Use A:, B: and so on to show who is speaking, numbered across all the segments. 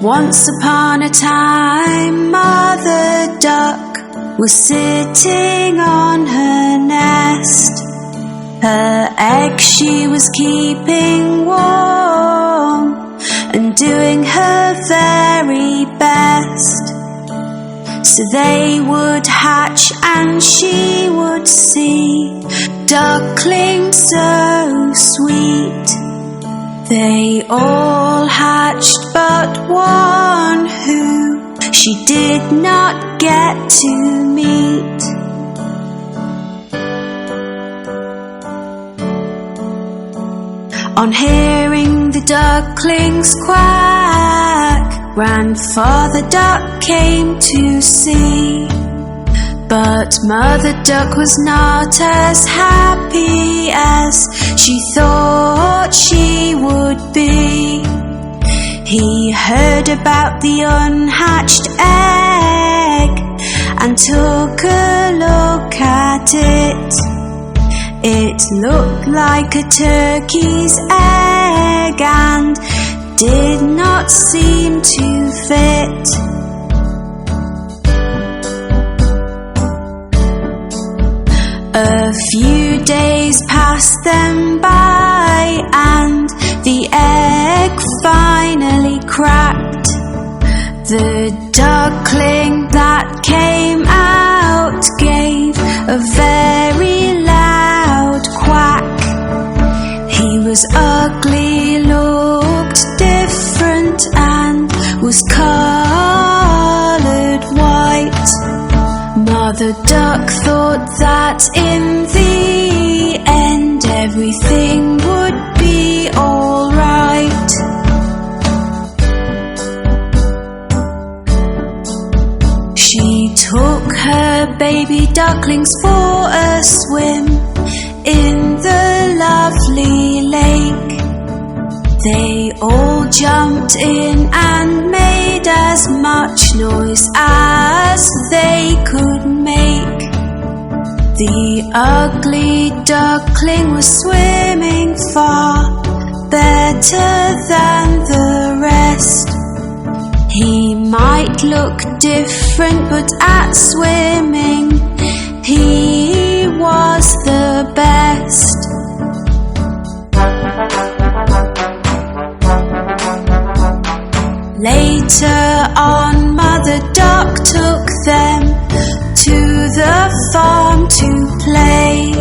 A: Once upon a time, Mother Duck was sitting on her nest. Her egg she was keeping warm and doing her very best. So they would hatch and she would see ducklings so sweet. They all hatched but one who she did not get to meet. On hearing the ducklings quack, Grandfather Duck came to see. But Mother Duck was not as happy as she thought she would be. He heard about the unhatched egg and took a look at it. It looked like a turkey's egg and did not seem to fit. A few days passed them by and the egg finally cracked. The duckling that came out gave a very loud quack. He was ugly, looked different and was coloured white. Mother Duck thought that in the end everything would be all right. She took her baby ducklings for a swim in the lovely lake. They all jumped in and made as much noise as they could make. The ugly duckling was swimming far better than the rest. He might look different, but at swimming he was the best. Later on, Mother Duck took them to the farm to play.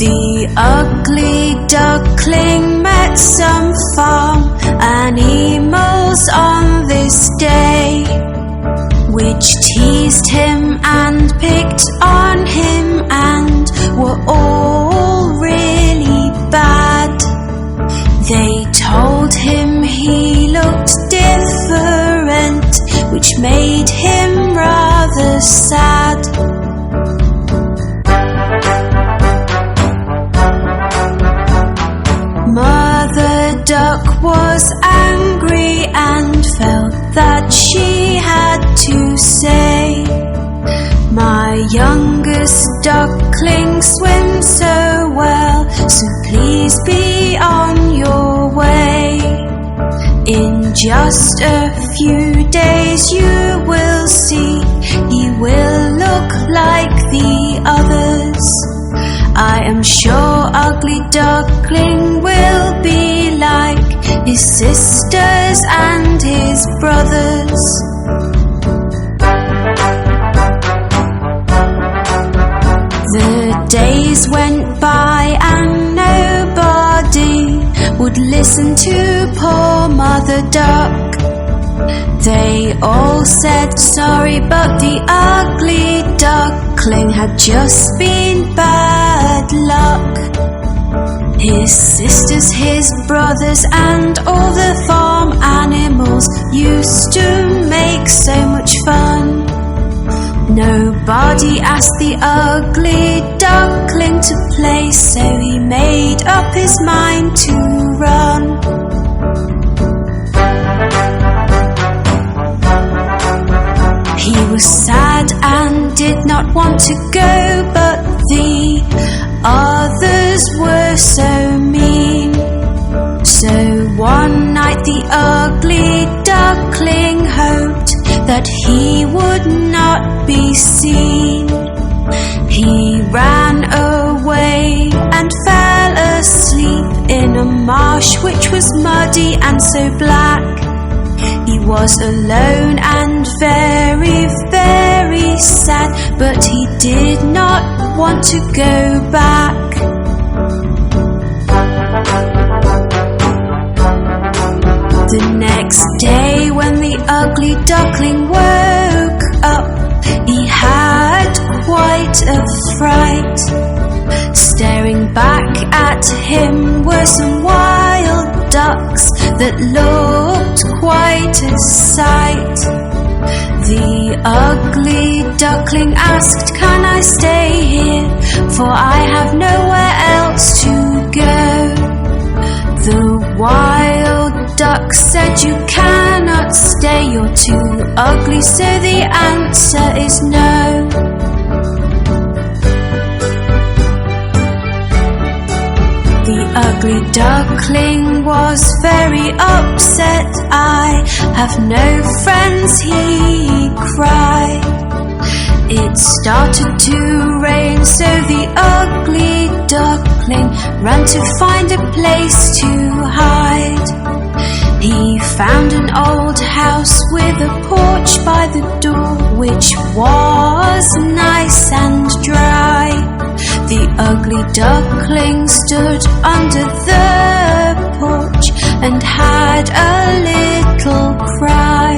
A: The ugly duckling met some farm animals on this day, which teased him and picked on him and were all really bad. They told him he looked different, which made him rather sad. Mother Duck was angry and felt that she had to say, "My youngest duckling swims so well, so please be on your way. In just a few days you will see, he will look like the others. I am sure Ugly Duckling will be like his sisters and his brothers." The days went by and nobody would listen to poor Mother Duck. They all said sorry, but the ugly duckling had just been bad luck. His sisters, his brothers, and all the farm animals used to make so much fun. Nobody asked the ugly duckling to play, so he made up his mind to run. He was sad and did not want to go, but the others were so mean. So one night the ugly duckling but he would not be seen. He ran away and fell asleep in a marsh which was muddy and so black. He was alone and very, very sad, but he did not want to go back. The next day when the ugly duckling woke up, he had quite a fright. Staring back at him were some wild ducks that looked quite a sight. The ugly duckling asked, "Can I stay here? For I have nowhere else to go." The wild duck said, "You cannot stay, you're too ugly, so the answer is no." The ugly duckling was very upset. "I have no friends," he cried. It started to rain, so the ugly duckling ran to find a place to hide. He found an old house with a porch by the door, which was nice and dry. The ugly duckling stood under the porch and had a little cry.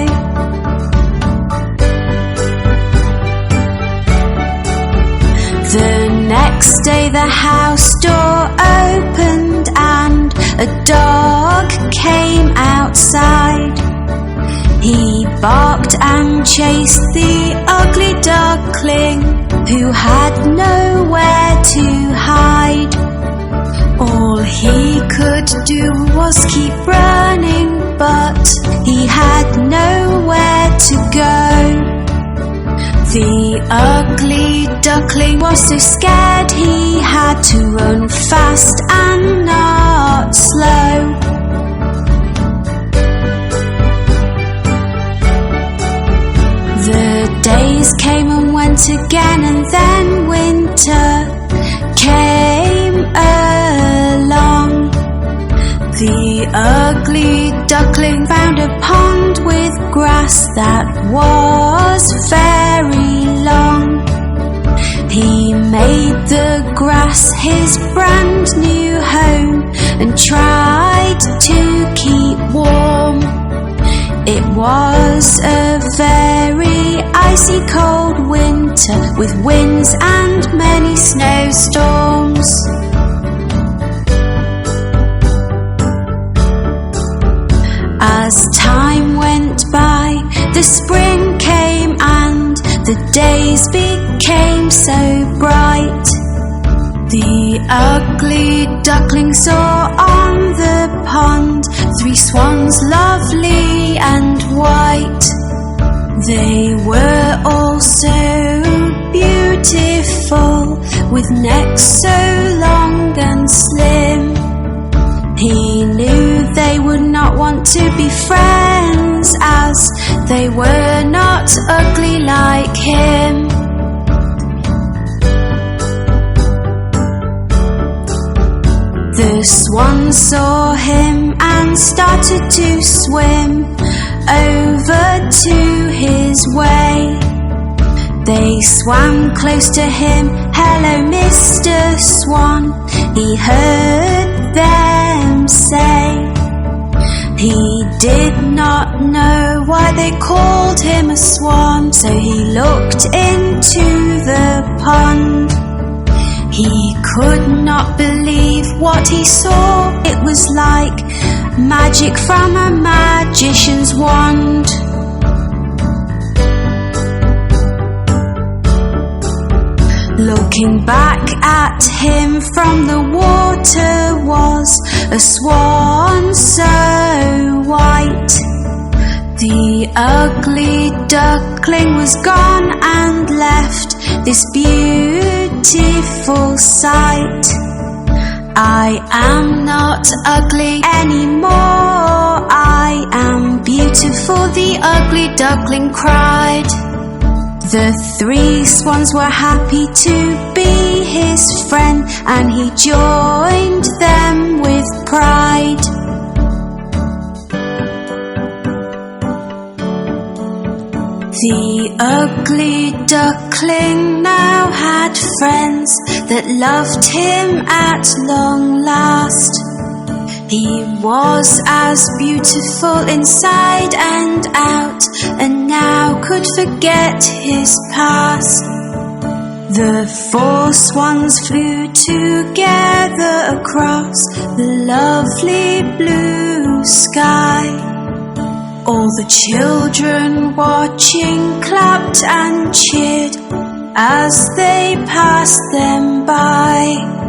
A: The next day the house door opened and a dog came outside. He barked and chased the ugly duckling, who had nowhere to hide. All he could do was keep running, but he had nowhere to go. The ugly duckling was so scared he had to run fast and not slow. The days came and went again, and then winter came along. The ugly duckling found a pond with grass that was very long. He made the grass his brand new home and tried to keep warm. It was a very icy cold winter with winds and many snowstorms. As time went by, the spring came and the days became so bright. The ugly duckling saw on the pond 3 swans, lovely and white. They were all so beautiful, with necks so long and slim. He knew they would not want to be friends, as they were not ugly like him. The swans saw him and started to swim over to his way. They swam close to him. "Hello, Mr. Swan," he heard them say. He did not know why they called him a swan, so he looked into the pond. He could not believe what he saw. It was like magic from a magician's wand. Looking back at him from the water was a swan so white. The ugly duckling was gone and left this beautiful sight. I am not ugly anymore, I am beautiful. for the ugly duckling cried. The 3 swans were happy to be his friend, and he joined them with pride. The ugly duckling now had friends that loved him at long last. He was as beautiful inside and out, and now could forget his past. The 4 swans flew together across the lovely blue sky. All the children watching clapped and cheered as they passed them by.